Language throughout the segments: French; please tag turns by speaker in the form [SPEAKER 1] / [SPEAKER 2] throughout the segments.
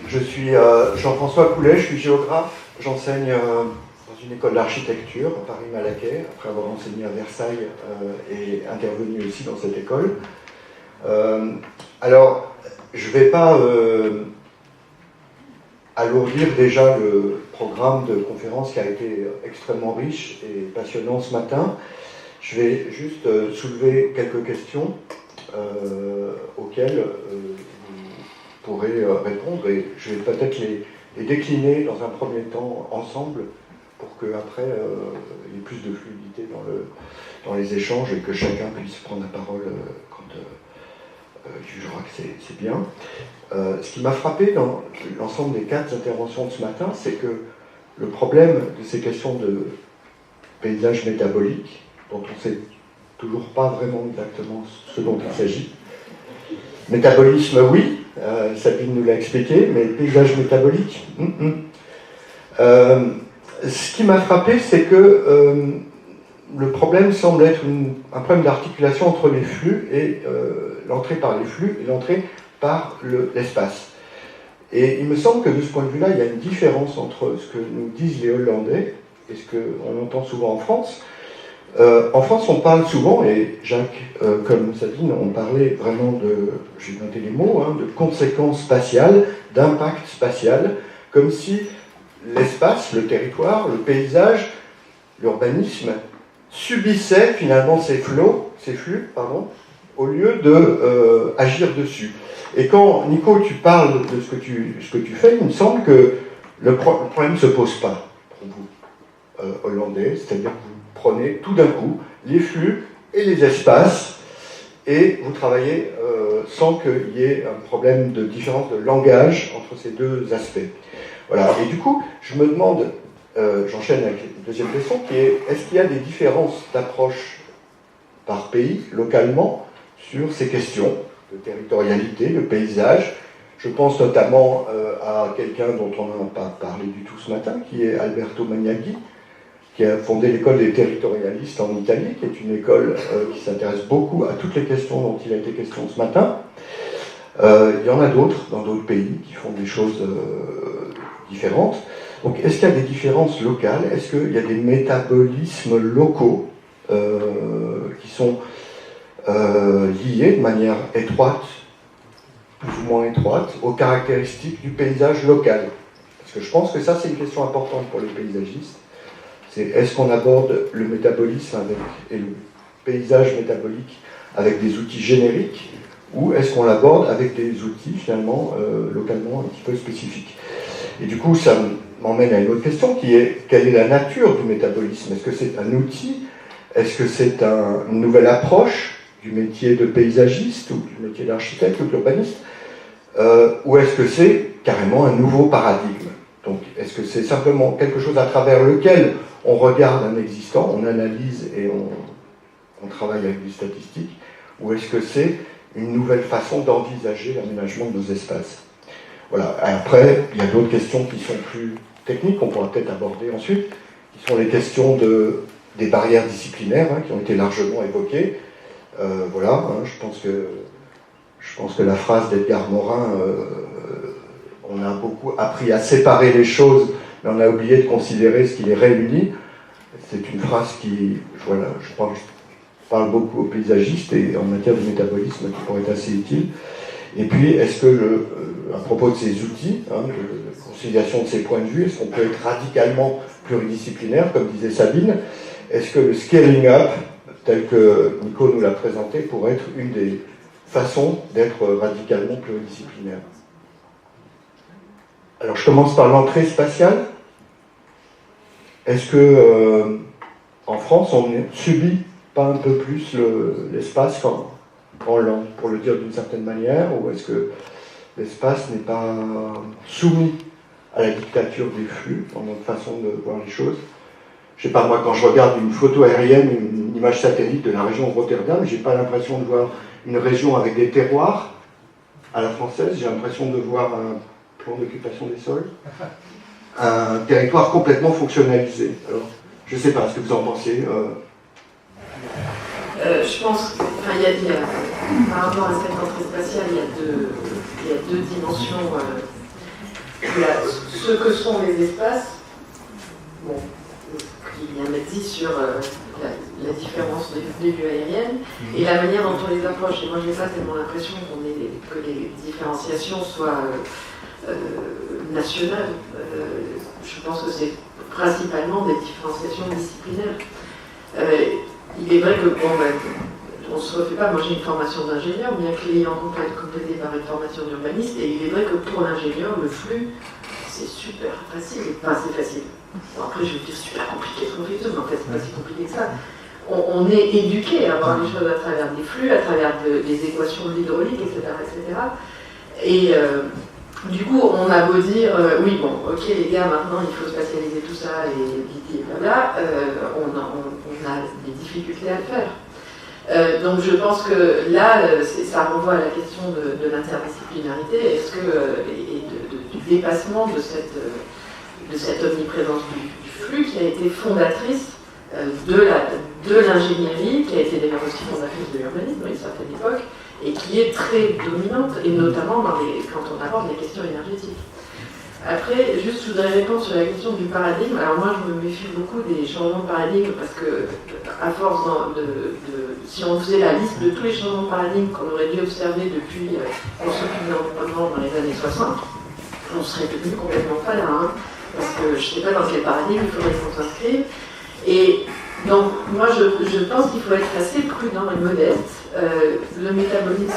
[SPEAKER 1] Je suis Jean-François Coulet, je suis géographe, j'enseigne dans une école d'architecture à Paris-Malaquais, après avoir enseigné à Versailles et intervenu aussi dans cette école. Alors, je ne vais pas alourdir déjà le programme de conférence qui a été extrêmement riche et passionnant ce matin. Je vais juste soulever quelques questions auxquelles vous pourrez répondre, et je vais peut-être les décliner dans un premier temps ensemble pour qu'après il y ait plus de fluidité dans les échanges et que chacun puisse prendre la parole quand il jugera que c'est bien. Ce qui m'a frappé dans l'ensemble des 4 interventions de ce matin, c'est que le problème de ces questions de paysage métabolique, dont on ne sait toujours pas vraiment exactement ce dont il s'agit. Métabolisme, oui, Sabine nous l'a expliqué, mais paysage métabolique, ce qui m'a frappé, c'est que le problème semble être un problème d'articulation entre les flux et l'entrée par les flux et l'entrée par l'espace. Et il me semble que de ce point de vue-là, il y a une différence entre ce que nous disent les Hollandais et ce qu'on entend souvent en France. En France, on parle souvent, et Jacques, comme Sabine, on parlait vraiment de, j'ai noté les mots, de conséquences spatiales, d'impact spatial, comme si l'espace, le territoire, le paysage, l'urbanisme subissait finalement ces flux, au lieu d'agir dessus. Et quand, Nico, tu parles de ce que tu fais, il me semble que le problème ne se pose pas pour vous, Hollandais, c'est-à-dire que vous prenez tout d'un coup les flux et les espaces et vous travaillez sans qu'il y ait un problème de différence de langage entre ces deux aspects. Voilà. Et du coup, je me demande, j'enchaîne avec une deuxième question qui est, est-ce qu'il y a des différences d'approche par pays, localement, sur ces questions de territorialité, de paysage? Je pense notamment à quelqu'un dont on n'a pas parlé du tout ce matin, qui est Alberto Magnaghi, qui a fondé l'école des territorialistes en Italie, qui est une école qui s'intéresse beaucoup à toutes les questions dont il a été question ce matin. Il y en a d'autres dans d'autres pays qui font des choses différentes. Donc, est-ce qu'il y a des différences locales? Est-ce qu'il y a des métabolismes locaux qui sont liés de manière étroite, plus ou moins étroite, aux caractéristiques du paysage local? Parce que je pense que ça, c'est une question importante pour les paysagistes. C'est est-ce qu'on aborde le métabolisme et le paysage métabolique avec des outils génériques, ou est-ce qu'on l'aborde avec des outils finalement localement un petit peu spécifiques? Et du coup, ça m'emmène à une autre question qui est quelle est la nature du métabolisme? Est-ce que c'est un outil? Est-ce que c'est une nouvelle approche du métier de paysagiste ou du métier d'architecte ou d'urbaniste? Ou est-ce que c'est carrément un nouveau paradigme? Donc, est-ce que c'est simplement quelque chose à travers lequel on regarde un existant, on analyse et on travaille avec des statistiques, ou est-ce que c'est une nouvelle façon d'envisager l'aménagement de nos espaces? Voilà. Après, il y a d'autres questions qui sont plus techniques, qu'on pourra peut-être aborder ensuite, qui sont les questions des barrières disciplinaires, qui ont été largement évoquées. Voilà, je pense que la phrase d'Edgar Morin, on a beaucoup appris à séparer les choses, mais on a oublié de considérer ce qui les réunit. C'est une phrase qui, je parle beaucoup aux paysagistes et en matière de métabolisme qui pourrait être assez utile. Et puis, est-ce que, à propos de ces outils, de conciliation de ces points de vue, est-ce qu'on peut être radicalement pluridisciplinaire, comme disait Sabine? Est-ce que le scaling up, tel que Nico nous l'a présenté, pourrait être une des façons d'être radicalement pluridisciplinaire? Alors, je commence par l'entrée spatiale. Est-ce que, en France, on ne subit pas un peu plus l'espace qu'en Hollande, pour le dire d'une certaine manière, ou est-ce que l'espace n'est pas soumis à la dictature des flux dans notre façon de voir les choses? Je sais pas, moi, quand je regarde une photo aérienne, une image satellite de la région de Rotterdam, j'ai pas l'impression de voir une région avec des terroirs à la française, j'ai l'impression de voir un plan d'occupation des sols, un territoire complètement fonctionnalisé. Alors, je ne sais pas ce que vous en pensez.
[SPEAKER 2] Je pense, par rapport à cette entrée spatiale, il y a deux dimensions ce que sont les espaces, bon, il y en a dit sur la différence des vues aériennes et la manière dont on les approche. Et moi, je n'ai pas tellement l'impression que les différenciations soient nationales. Je pense que c'est principalement des différenciations disciplinaires. Il est vrai que, on ne se refait pas, moi j'ai une formation d'ingénieur, bien que l'ayant complétée par une formation d'urbaniste, et il est vrai que pour l'ingénieur, le flux, c'est super facile. Enfin, c'est facile. Bon, après, je vais dire super compliqué, mais en fait, c'est pas si compliqué que ça. On est éduqué à voir les choses à travers des flux, à travers des équations de l'hydraulique, etc., etc. Et du coup, on a beau dire, oui, bon, ok, les gars, maintenant, il faut spatialiser tout ça, et blabla, on a des difficultés à le faire. Donc je pense que là, ça renvoie à la question de l'interdisciplinarité et du dépassement de cette omniprésence du flux qui a été fondatrice de l'ingénierie, qui a été d'ailleurs aussi fondatrice de l'urbanisme à une certaine époque, et qui est très dominante, et notamment quand on aborde les questions énergétiques. Après, juste, je voudrais répondre sur la question du paradigme. Alors moi, je me méfie beaucoup des changements de paradigme parce que, à force si on faisait la liste de tous les changements de paradigme qu'on aurait dû observer depuis qu'on s'occupe de l'environnement dans les années 60, on serait devenu complètement pas là, hein, parce que je ne sais pas dans quel paradigme il faudrait qu'on s'inscrive. Et donc, moi, je pense qu'il faut être assez prudent et modeste. Le métabolisme,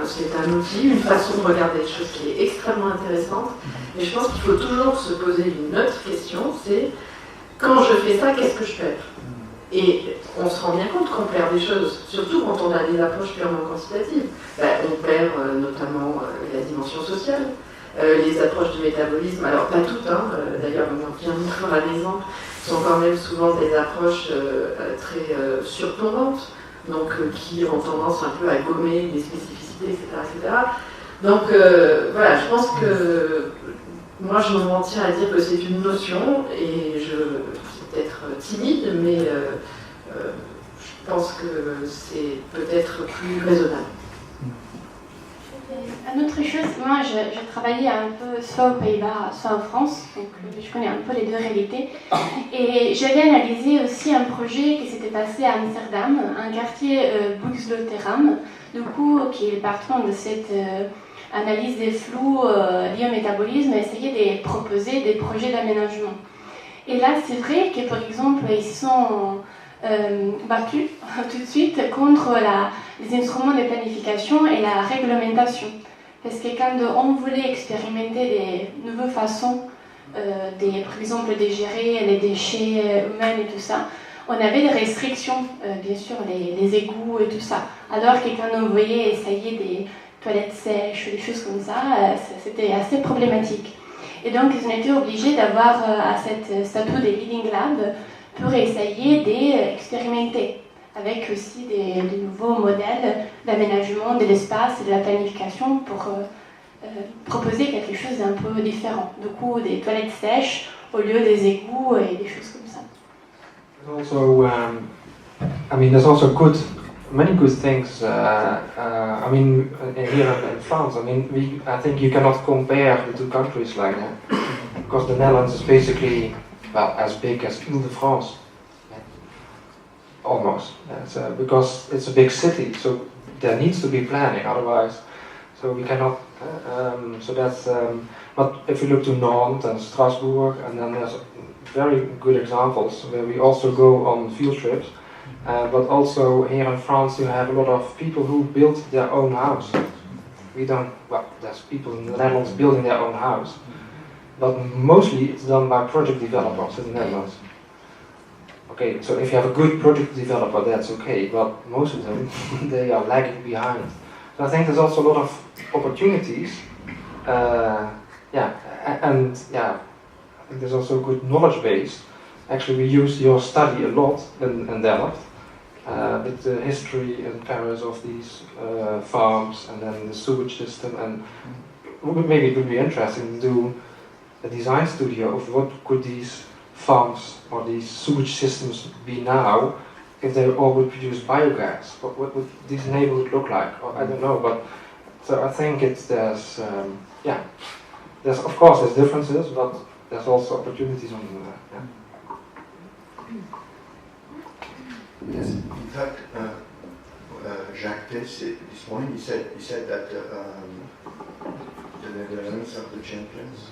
[SPEAKER 2] c'est un outil, une façon de regarder les choses qui est extrêmement intéressante. Mais je pense qu'il faut toujours se poser une autre question, c'est quand je fais ça, qu'est-ce que je perds? Et on se rend bien compte qu'on perd des choses, surtout quand on a des approches purement quantitatives. On perd notamment la dimension sociale, les approches du métabolisme, alors pas toutes, hein, d'ailleurs on vient de voir un exemple, sont quand même souvent des approches très surplombantes, donc qui ont tendance un peu à gommer les spécificités, etc. Donc voilà, je pense que moi je m'en tiens à dire que c'est une notion, et c'est peut-être timide, mais je pense que c'est peut-être plus raisonnable.
[SPEAKER 3] Une autre chose, moi je travaillais un peu soit aux Pays-Bas, soit en France, donc je connais un peu les deux réalités. Et j'avais analysé aussi un projet qui s'était passé à Amsterdam, un quartier Buxloterham, du coup qui est partant de cette analyse des flux liés au métabolisme, essayer de proposer des projets d'aménagement. Et là c'est vrai que par exemple ils sont battus tout de suite contre les instruments de planification et la réglementation. Parce que quand on voulait expérimenter des nouvelles façons, par exemple, de gérer les déchets humains et tout ça, on avait des restrictions, bien sûr, les égouts et tout ça. Alors que quand on voyait essayer des toilettes sèches, des choses comme ça, c'était assez problématique. Et donc, ils ont été obligés d'avoir à cette statut des Leading Labs pour essayer d'expérimenter avec aussi des nouveaux modèles d'aménagement de l'espace et de la planification pour proposer quelque chose d'un peu différent. Du coup, des toilettes sèches au lieu des égouts et des choses comme ça.
[SPEAKER 4] Also, there's also many good things. Here in France, I think you cannot compare the two countries like that, because the Netherlands is basically, as big as Ile-de-France. Almost, because it's a big city, so there needs to be planning, otherwise, so we cannot, so that's, but if you look to Nantes and Strasbourg, and then there's very good examples where we also go on field trips, but also here in France you have a lot of people who build their own house. There's people in the Netherlands building their own house, but mostly it's done by project developers in the Netherlands. Okay, so if you have a good project developer, that's okay, but most of them, they are lagging behind. So I think there's also a lot of opportunities, I think there's also a good knowledge base. Actually, we use your study a lot in Delft, with the history in Paris of these farms and then the sewage system, and maybe it would be interesting to do a design studio of what could these farms or these sewage systems be now if they all would produce biogas. What would these neighborhoods look like? Or, I don't know, but so I think there's there's of course there's differences, but there's also opportunities on yeah.
[SPEAKER 1] Yes, in fact, Jacques Tess, this morning, he said that the Netherlands are the champions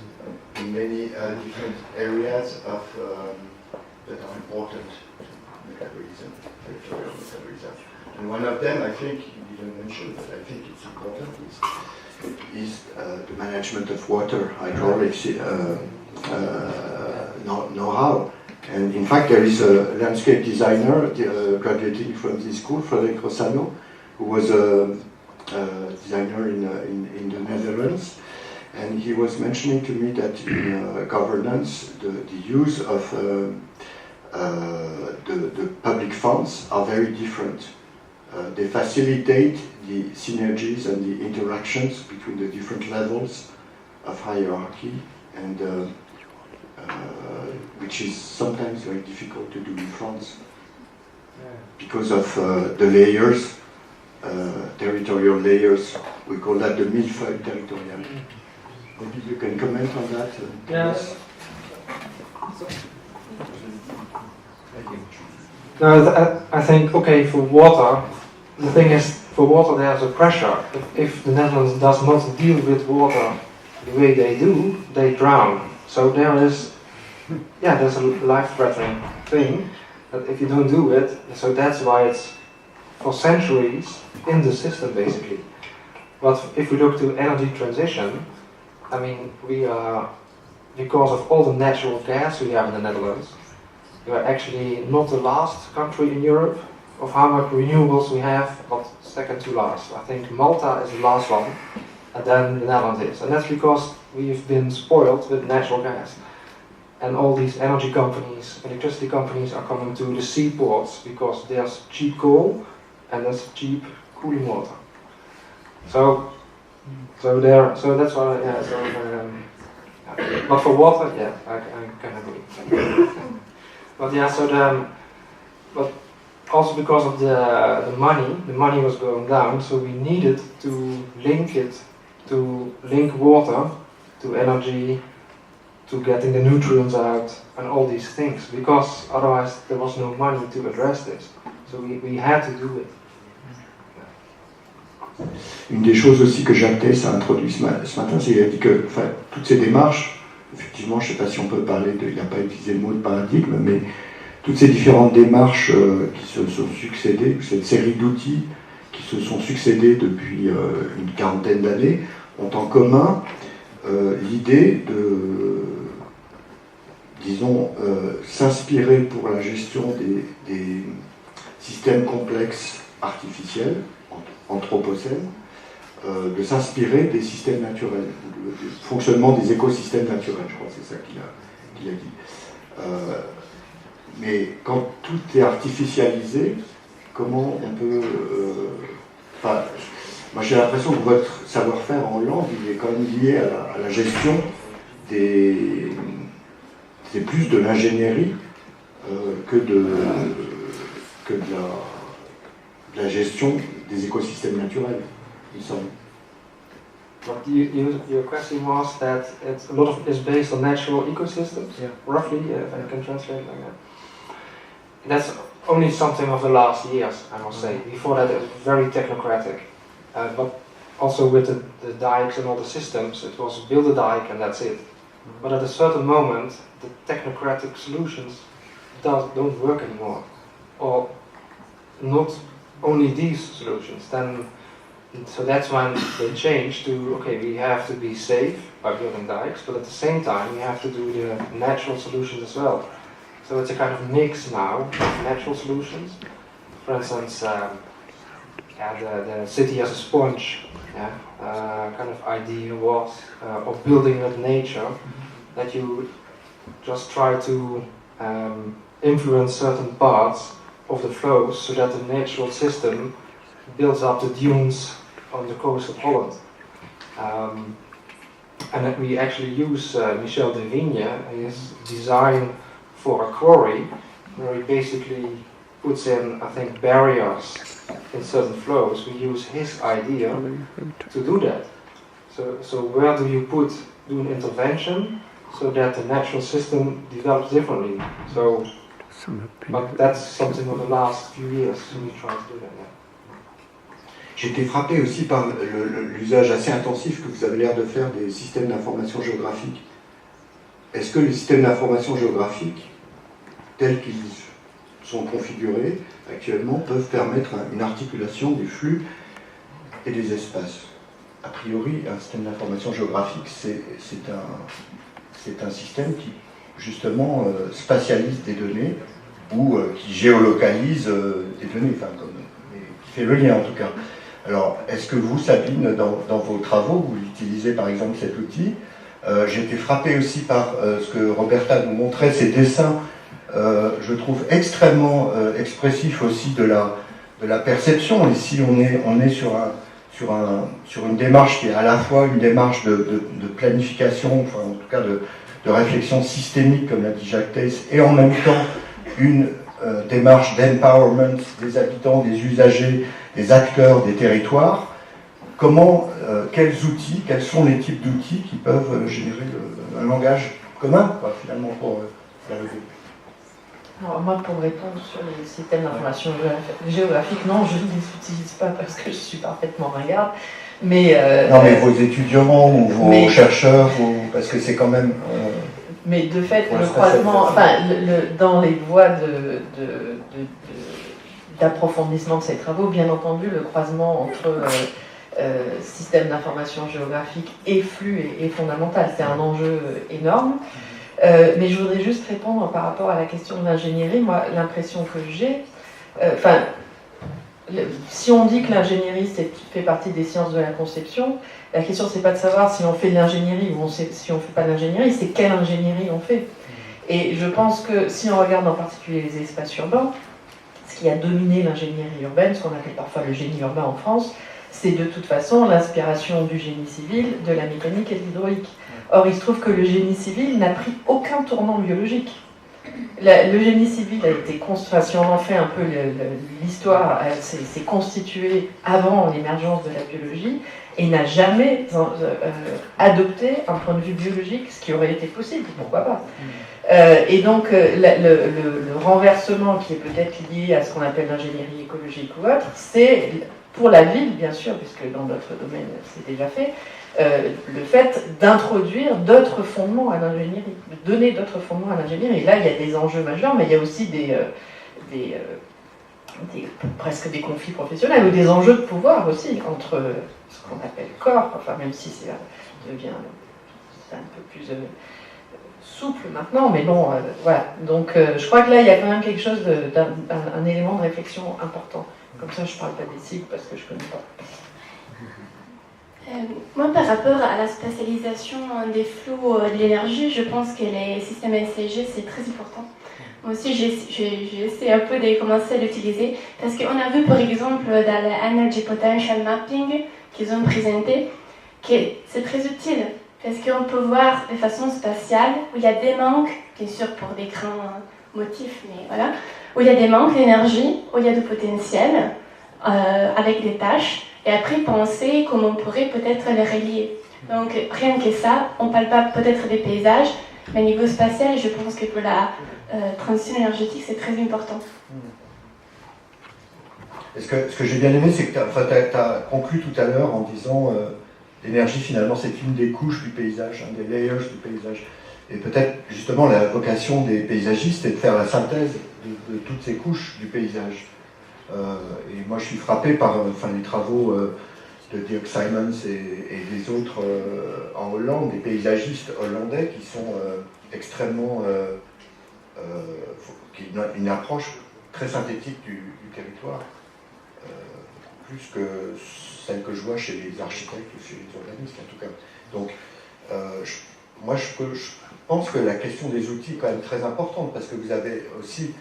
[SPEAKER 1] in many different areas of that are important to metabolism, territorial metabolism. And one of them, I think he didn't mention, but I think it's important, is the management of water, hydraulics know-how. And in fact, there is a landscape designer graduating from this school, Frederic Rossano, who was a designer in the Netherlands. And he was mentioning to me that in governance, the use of the public funds are very different. They facilitate the synergies and the interactions between the different levels of hierarchy, and which is sometimes very difficult to do in France because of the layers, territorial layers. We call that the millefeuille territorial. Maybe you can comment on that.
[SPEAKER 4] Yes. No, I think, okay, for water, the thing is, for water there's a pressure. If the Netherlands does not deal with water the way they do, they drown. So there's a life-threatening thing that if you don't do it, so that's why it's for centuries in the system basically. But if we look to energy transition, I mean, we are, because of all the natural gas we have in the Netherlands, we are actually not the last country in Europe of how much renewables we have, but second to last. I think Malta is the last one, and then the Netherlands is. And that's because we've been spoiled with natural gas. And all these energy companies, electricity companies are coming to the seaports because there's cheap coal and there's cheap cooling water. So that's why, but for water, yeah, I can agree. But yeah, but also because of the money was going down, so we needed to link water to energy, to getting the nutrients out and all these things, because otherwise there was no money to address this. So we had to do it.
[SPEAKER 1] Une des choses aussi que Jacques Tess a introduit ce matin, c'est qu'il a dit que toutes ces démarches, effectivement, je ne sais pas si on peut parler il n'a pas utilisé le mot de paradigme, mais toutes ces différentes démarches qui se sont succédées, cette série d'outils qui se sont succédés depuis une quarantaine d'années, ont en commun l'idée de, disons, s'inspirer pour la gestion des systèmes complexes artificiels, anthropocènes, de s'inspirer des systèmes naturels, du fonctionnement des écosystèmes naturels, je crois que c'est ça qu'il a dit. Mais quand tout est artificialisé, comment on peut... moi j'ai l'impression que votre savoir-faire en langue, il est quand même lié à la gestion c'est plus de l'ingénierie que de la gestion des écosystèmes naturels, il semble.
[SPEAKER 4] But your question was that a lot of it is based on natural ecosystems, yeah. Roughly, if I can translate like that. That's only something of the last years, I must say. Before that it was very technocratic. But also with the dikes and all the systems, it was build a dike and that's it. But at a certain moment, the technocratic solutions don't work anymore. Or not only these solutions. So that's when they changed to, okay, we have to be safe by building dikes, but at the same time we have to do the natural solutions as well. So it's a kind of mix now of natural solutions. For instance, the city as a sponge, kind of idea was of building with nature, that you just try to influence certain parts of the flows so that the natural system builds up the dunes on the coast of Holland. And that we actually use Michel de Vigne, his design for a quarry, where he basically puts in, I think, barriers in certain flows. We use his idea to do that. So where do you put do an intervention so that the natural system develops differently. So, but that's something of the last few years we try to do that. Yeah.
[SPEAKER 1] J'ai été frappé aussi par l'usage assez intensif que vous avez l'air de faire des systèmes d'information géographique. Est-ce que les systèmes d'information géographique, tels qu'ils sont configurés actuellement, peuvent permettre une articulation des flux et des espaces? A priori, un système d'information géographique, c'est un système qui, justement, spatialise des données ou qui géolocalise des données, enfin, qui fait le lien en tout cas. Alors, est-ce que vous, Sabine, dans vos travaux, vous utilisez par exemple cet outil? J'ai été frappé aussi par ce que Roberta nous montrait, ces dessins, je trouve extrêmement expressifs aussi de la perception. Ici, on est sur une démarche qui est à la fois une démarche de planification, enfin en tout cas de réflexion systémique, comme l'a dit Jacques Thys, et en même temps une démarche d'empowerment des habitants, des usagers, des acteurs, des territoires. Comment, quels sont les types d'outils qui peuvent générer un langage commun, finalement, pour la lever?
[SPEAKER 2] Alors moi, pour répondre sur les systèmes d'information géographique, non, je ne les utilise pas parce que je suis parfaitement ringarde. Mais,
[SPEAKER 1] non, mais vos étudiants ou vos chercheurs, parce que c'est quand même...
[SPEAKER 2] mais de fait, le croisement, dans les voies d'approfondissement de ces travaux, bien entendu, le croisement entre système d'information géographique et flux est fondamental. C'est un enjeu énorme. Mais je voudrais juste répondre par rapport à la question de l'ingénierie. Moi, l'impression que j'ai... si on dit que l'ingénierie fait partie des sciences de la conception, la question, c'est pas de savoir si on fait de l'ingénierie ou si on fait pas de l'ingénierie, c'est quelle ingénierie on fait. Et je pense que si on regarde en particulier les espaces urbains, ce qui a dominé l'ingénierie urbaine, ce qu'on appelle parfois le génie urbain en France, c'est de toute façon l'inspiration du génie civil, de la mécanique et de l'hydraulique. Or, il se trouve que le génie civil n'a pris aucun tournant biologique. Le génie civil a été construit, si on en fait un peu l'histoire, s'est constitué avant l'émergence de la biologie et n'a jamais adopté un point de vue biologique, ce qui aurait été possible, pourquoi pas. Et donc, le renversement qui est peut-être lié à ce qu'on appelle l'ingénierie écologique ou autre, c'est, pour la ville, bien sûr, puisque dans d'autres domaines c'est déjà fait, le fait d'introduire d'autres fondements à l'ingénierie, de donner d'autres fondements à l'ingénierie. Et là, il y a des enjeux majeurs, mais il y a aussi presque des conflits professionnels ou des enjeux de pouvoir aussi entre ce qu'on appelle corps, enfin même si c'est un peu plus souple maintenant, mais bon, voilà. Donc je crois que là, il y a quand même quelque chose un élément de réflexion important. Comme ça, je ne parle pas des cycles parce que je ne connais pas.
[SPEAKER 3] Moi, par rapport à la spatialisation des flux de l'énergie, je pense que les systèmes SCG, c'est très important. Moi aussi, j'ai essayé un peu de commencer à l'utiliser, parce qu'on a vu, par exemple, dans le Energy Potential Mapping qu'ils ont présenté, que c'est très utile, parce qu'on peut voir de façon spatiale où il y a des manques, bien sûr pour des grands motifs, mais voilà, où il y a des manques d'énergie, où il y a du potentiel, avec des tâches, et après penser comment on pourrait peut-être les relier. Donc rien que ça, on ne parle pas peut-être des paysages, mais au niveau spatial, je pense que pour la transition énergétique, c'est très important.
[SPEAKER 1] Ce que j'ai bien aimé, c'est que tu as conclu tout à l'heure en disant l'énergie, finalement, c'est une des couches du paysage, des layers du paysage. Et peut-être, justement, la vocation des paysagistes est de faire la synthèse de toutes ces couches du paysage. Et moi, je suis frappé par les travaux de Dirk Simons et des autres en Hollande, des paysagistes hollandais qui sont extrêmement... qui ont une approche très synthétique du territoire, plus que celle que je vois chez les architectes ou chez les urbanistes, en tout cas. Donc, moi, je pense que la question des outils est quand même très importante, parce que vous avez aussi...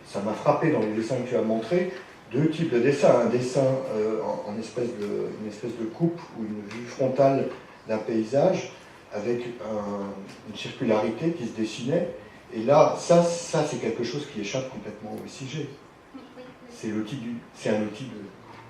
[SPEAKER 1] Ça m'a frappé dans les dessins que tu as montrés, deux types de dessins. Un dessin en espèce de coupe ou une vue frontale d'un paysage avec une circularité qui se dessinait. Et là, ça c'est quelque chose qui échappe complètement au SIG. C'est un outil de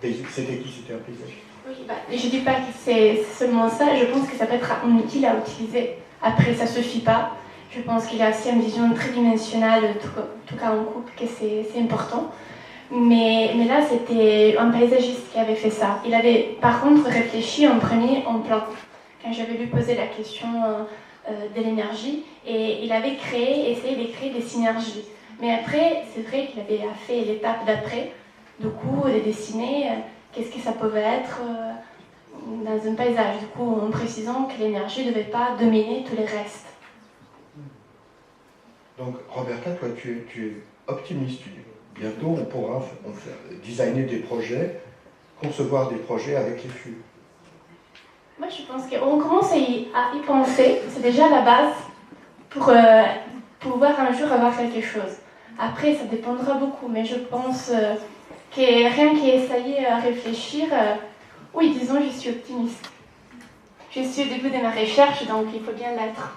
[SPEAKER 1] paysage. C'était un paysage.
[SPEAKER 3] Oui, je ne dis pas que c'est seulement ça, je pense que ça peut être un outil à utiliser. Après, ça ne suffit pas. Je pense qu'il y a aussi une vision tridimensionnelle, en tout cas en couple, que c'est important. Mais là, c'était un paysagiste qui avait fait ça. Il avait par contre réfléchi en premier en plan. Quand j'avais lui posé la question de l'énergie, et il avait essayé de créer des synergies. Mais après, c'est vrai qu'il avait fait l'étape d'après, du coup, de dessiner qu'est-ce que ça pouvait être dans un paysage, du coup, en précisant que l'énergie ne devait pas dominer tous les restes.
[SPEAKER 1] Donc, Roberta, toi, tu es optimiste. Bientôt, on pourra designer des projets, concevoir des projets avec les flux.
[SPEAKER 3] Moi, je pense qu'on commence à y penser. C'est déjà la base pour pouvoir un jour avoir quelque chose. Après, ça dépendra beaucoup, mais je pense que rien qu'essayer à réfléchir, oui, disons, je suis optimiste. Je suis au début de ma recherche, donc il faut bien l'être.